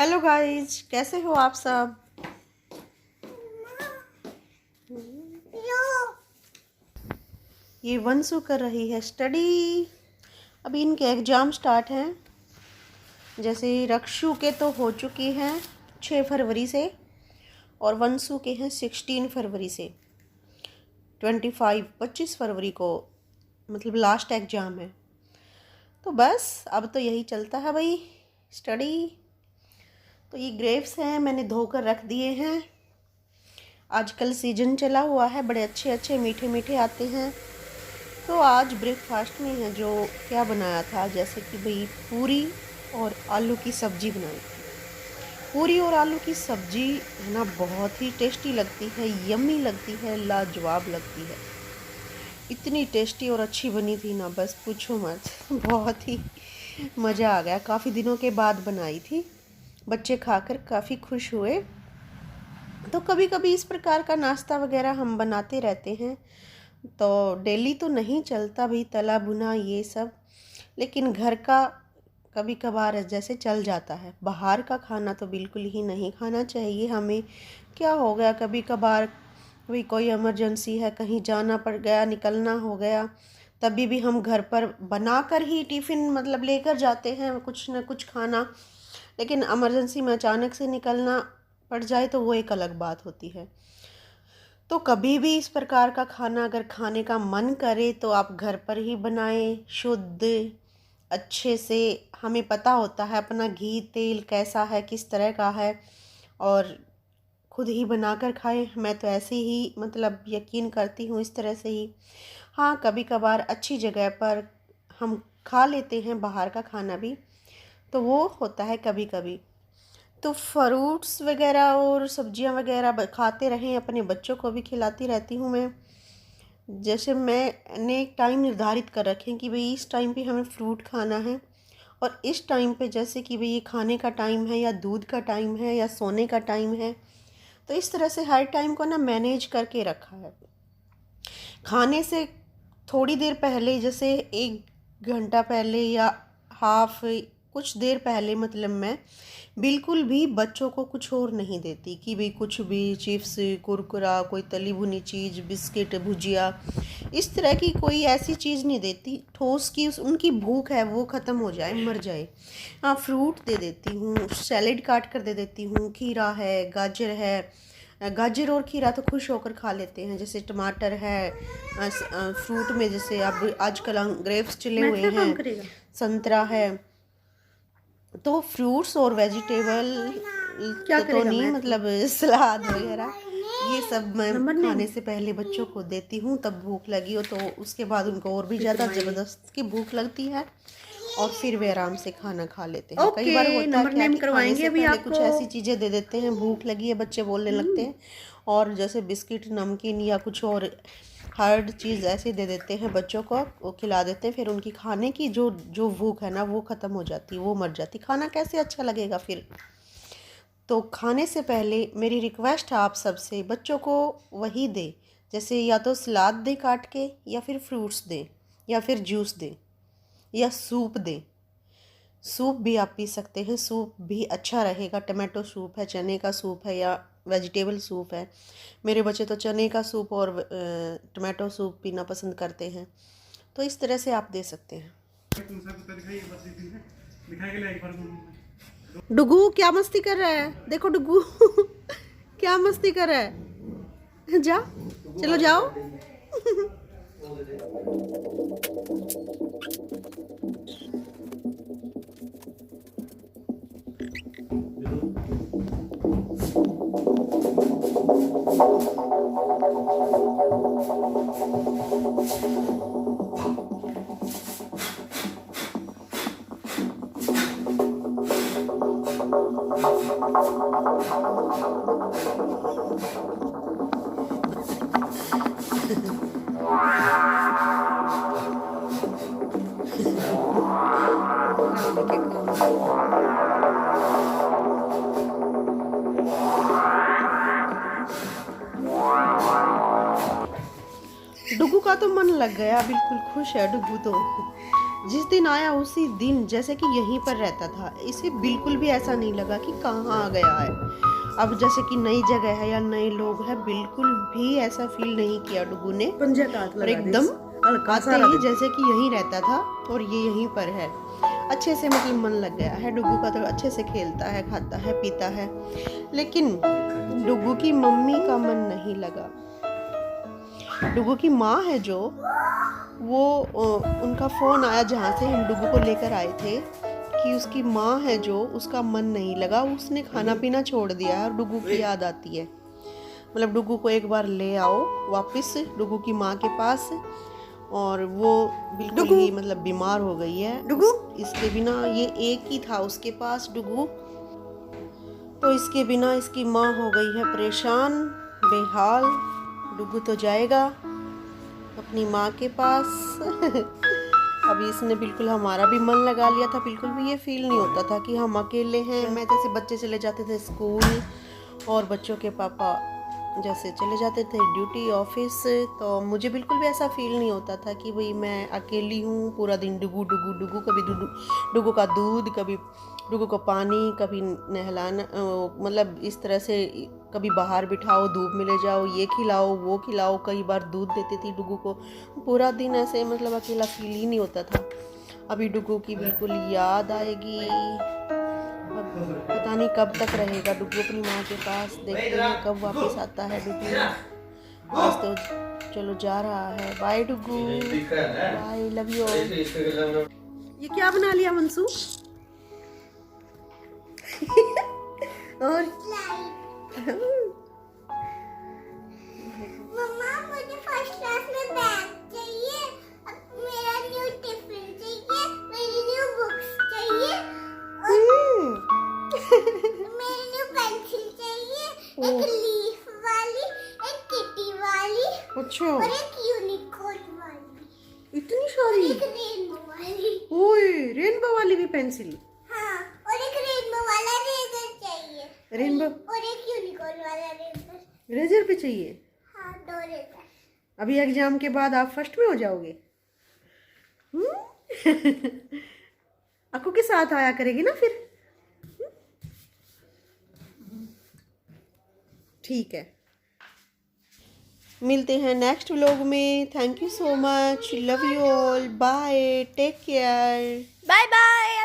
Hello guys, कैसे हो आप सब। ये वंशु कर रही है स्टडी। अभी इनके एग्ज़ाम स्टार्ट हैं। जैसे रक्षु के तो हो चुकी हैं 6 फरवरी से और वंशु के हैं 16 फरवरी से। 25 फरवरी को मतलब लास्ट एग्ज़ाम है। तो बस अब तो यही चलता है भाई, स्टडी। तो ये ग्रेप्स हैं, मैंने धोकर रख दिए हैं। आजकल सीजन चला हुआ है, बड़े अच्छे अच्छे मीठे मीठे आते हैं। तो आज ब्रेकफास्ट में है जो क्या बनाया था, जैसे कि भाई पूरी और आलू की सब्ज़ी बनाई थी। पूरी और आलू की सब्ज़ी है ना, बहुत ही टेस्टी लगती है, यम्मी लगती है, लाजवाब लगती है। इतनी टेस्टी और अच्छी बनी थी ना, बस पूछो मत। बहुत ही मज़ा आ गया। काफ़ी दिनों के बाद बनाई थी, बच्चे खाकर काफ़ी खुश हुए। तो कभी कभी इस प्रकार का नाश्ता वगैरह हम बनाते रहते हैं। तो डेली तो नहीं चलता भी तला भुना ये सब, लेकिन घर का कभी कभार जैसे चल जाता है। बाहर का खाना तो बिल्कुल ही नहीं खाना चाहिए हमें। क्या हो गया, कभी कभार भी कोई इमरजेंसी है, कहीं जाना पड़ गया, निकलना हो गया, तभी भी हम घर पर बनाकर ही टिफ़िन मतलब लेकर जाते हैं कुछ न कुछ खाना। लेकिन इमरजेंसी में अचानक से निकलना पड़ जाए तो वो एक अलग बात होती है। तो कभी भी इस प्रकार का खाना अगर खाने का मन करे तो आप घर पर ही बनाएं, शुद्ध अच्छे से। हमें पता होता है अपना घी तेल कैसा है, किस तरह का है, और खुद ही बनाकर खाएं। मैं तो ऐसे ही मतलब यकीन करती हूँ इस तरह से ही। हाँ, कभी कभार अच्छी जगह पर हम खा लेते हैं बाहर का खाना भी, तो वो होता है कभी कभी। तो फ्रूट्स वगैरह और सब्जियां वगैरह खाते रहें, अपने बच्चों को भी खिलाती रहती हूँ मैं। जैसे मैंने एक टाइम निर्धारित कर रखें कि भाई इस टाइम पे हमें फ्रूट खाना है, और इस टाइम पे जैसे कि भाई ये खाने का टाइम है या दूध का टाइम है या सोने का टाइम है। तो इस तरह से हर टाइम को ना मैनेज करके रखा है। खाने से थोड़ी देर पहले, जैसे 1 घंटा पहले या हाफ कुछ देर पहले, मतलब मैं बिल्कुल भी बच्चों को कुछ और नहीं देती कि भाई कुछ भी चिप्स कुरकुरा, कोई तली भुनी चीज़, बिस्किट भुजिया, इस तरह की कोई ऐसी चीज़ नहीं देती ठोस की उनकी भूख है वो ख़त्म हो जाए, मर जाए। हाँ, फ्रूट दे देती हूँ, सैलेड काट कर दे देती हूँ, खीरा है, गाजर है। गाजर और खीरा तो खुश होकर खा लेते हैं। जैसे टमाटर है, फ्रूट में जैसे अब आजकल ग्रेप्स चले हुए हैं, संतरा है। तो फ्रूट्स और वेजिटेबल तो नहीं, मतलब सलाद वगैरह ये सब मैं खाने से पहले बच्चों को देती हूँ। तब भूख लगी हो तो उसके बाद उनको और भी ज़्यादा ज़बरदस्त की भूख लगती है, और फिर वे आराम से खाना खा लेते हैं। कई बार होता है क्या कि खाने से पहले कुछ ऐसी चीज़ें दे देते हैं, भूख लगी है बच्चे बोलने लगते हैं, और जैसे बिस्किट नमकीन या कुछ और हार्ड चीज़ ऐसे दे देते हैं बच्चों को, वो खिला देते हैं। फिर उनकी खाने की जो जो भूख है ना वो ख़त्म हो जाती है, वो मर जाती। खाना कैसे अच्छा लगेगा फिर। तो खाने से पहले मेरी रिक्वेस्ट है आप सबसे, बच्चों को वही दे, जैसे या तो सलाद दे काट के, या फिर फ्रूट्स दे, या फिर जूस दे, या सूप दे। सूप भी आप पी सकते हैं, सूप भी अच्छा रहेगा। टमाटो सूप है, चने का सूप है, या वेजिटेबल सूप है। मेरे बच्चे तो चने का सूप और टमाटो सूप पीना पसंद करते हैं। तो इस तरह से आप दे सकते हैं। डुगू क्या मस्ती कर रहा है, देखो डुगू क्या मस्ती कर रहा है। जा, चलो जाओ। डुगू का तो मन लग गया, बिल्कुल खुश है डुगू तो। जिस दिन आया उसी दिन जैसे कि यहीं पर रहता था। इसे बिल्कुल भी ऐसा नहीं लगा कि कहाँ आ गया है। अब जैसे कि नई जगह है या नए लोग हैं, बिल्कुल भी ऐसा फील नहीं किया डुगू ने। और एकदम आते ही जैसे कि यहीं रहता था और ये यहीं पर है। अच्छे से मतलब मन लग गया है डुगू का, तो अच्छे से खेलता है, खाता है, पीता है। लेकिन डुगू की मम्मी का मन नहीं लगा। डुगू की माँ है जो, वो उनका फ़ोन आया जहाँ से हम डुगू को लेकर आए थे कि उसकी माँ है जो, उसका मन नहीं लगा, उसने खाना पीना छोड़ दिया है और डुगू की याद आती है। मतलब डुगू को एक बार ले आओ वापस डुगू की माँ के पास। और वो बिल्कुल ही मतलब बीमार हो गई है डुगू। इसके बिना, ये एक ही था उसके पास डुगू, तो इसके बिना इसकी माँ हो गई है परेशान, बेहाल। डुगू तो जाएगा अपनी माँ के पास। अभी इसने बिल्कुल हमारा भी मन लगा लिया था। बिल्कुल भी ये फील नहीं होता था कि हम अकेले हैं। मैं जैसे बच्चे चले जाते थे स्कूल और बच्चों के पापा जैसे चले जाते थे ड्यूटी ऑफिस, तो मुझे बिल्कुल भी ऐसा फील नहीं होता था कि भाई मैं अकेली हूँ पूरा दिन। डुगू डुगू डुगू, कभी डुगू का दूध, कभी डुगू को पानी, कभी नहलाना, मतलब इस तरह से कभी बाहर बिठाओ, धूप में ले जाओ, ये खिलाओ, वो खिलाओ। कई बार दूध देती थी डुगू को। पूरा दिन ऐसे मतलब अकेला फील ही नहीं होता था। अभी डुगू की बिल्कुल याद आएगी। अब पता नहीं कब तक रहेगा डुगू अपनी माँ के पास। देखते हैं कब वापस आता है डुगू। आज तो चलो जा रहा है। Bye Dugu, bye, love you. ये क्या बना लिया मंसू? और मम्मा मुझे फर्स्ट क्लास में बैग चाहिए, मेरा न्यू टिफिन चाहिए, मेरी न्यू बुक्स चाहिए, मेरी न्यू पेंसिल चाहिए, एक लीफ वाली, एक किटी वाली, अच्छा, और एक यूनिकॉर्न वाली। इतनी सारी? एक रेनबो वाली। ओए, रेनबो वाली भी पेंसिल? हाँ, और एक रेनबो वाला रेजर चाहिए। रेनबो और एक यूनिकॉर्न वाला रेजर। रेजर भी चाहिए? हाँ, 2 रेजर। अभी एग्जाम के बाद आप फर्स्ट में हो जाओगे। अक्कू के साथ आया करेगी ना फिर। ठीक है, मिलते हैं नेक्स्ट व्लॉग में। Thank you so much, love you all, bye, take care, bye bye.